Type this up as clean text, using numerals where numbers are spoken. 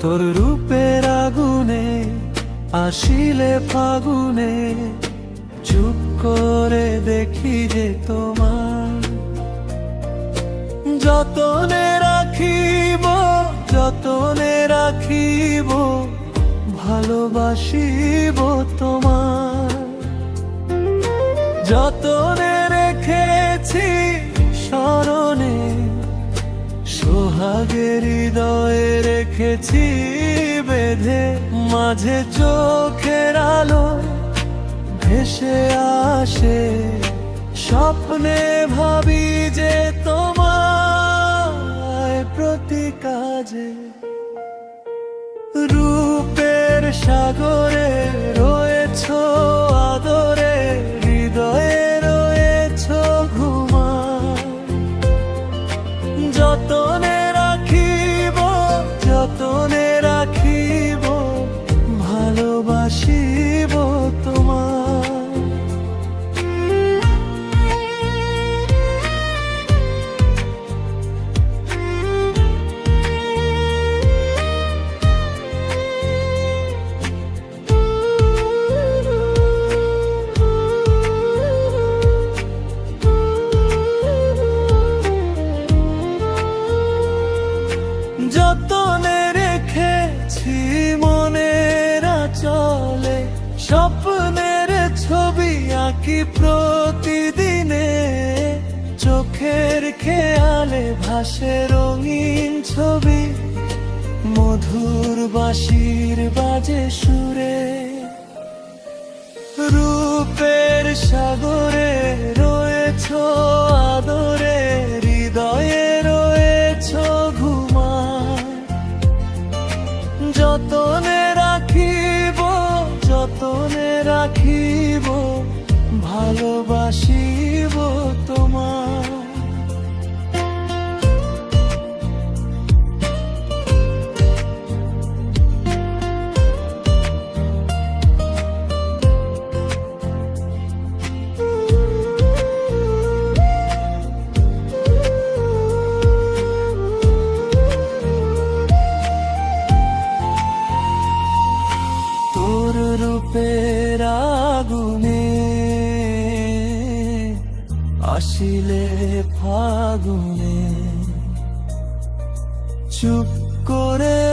তোর রূপের আগুনে আসিলে ফাগুনে চুপ করে দেখি যে তোমার যতনে রাখিব, যতনে রাখিব, ভালোবাসিব তোমার। যতনে রেখেছি স্মরণে, সোহাগের হৃদয়ে রেখেছি বেঁধে। মাঝে চোখের আলো ভেসে আসে, স্বপ্নে ভাবি যে তোমায় প্রতি কাজে। রূপের সাগরে রয়েছ আদরে, হৃদয়ে রয়েছ ঘুমায়। যতনে রাখিব, যতনে রাখিব, ভালোবাসিব তোমায়। যতনে রেখেছি মনের আঁচলে, স্বপ্নের ছবি আঁকি প্রতিদিনে। চোখের খেয়ালে ভাসে রঙিন ছবি, মধুর বাঁশির বাজে সুরে। রূপের সাগরে রয়েছ আদরে, হৃদয়ে রয়েছ ঘুমায়। যতনে রাখিব, যতনে রাখিব, ভালোবাসিব তোমায়। তোর রূপের আগুনে আসিলে ফাগুনে চুপ করে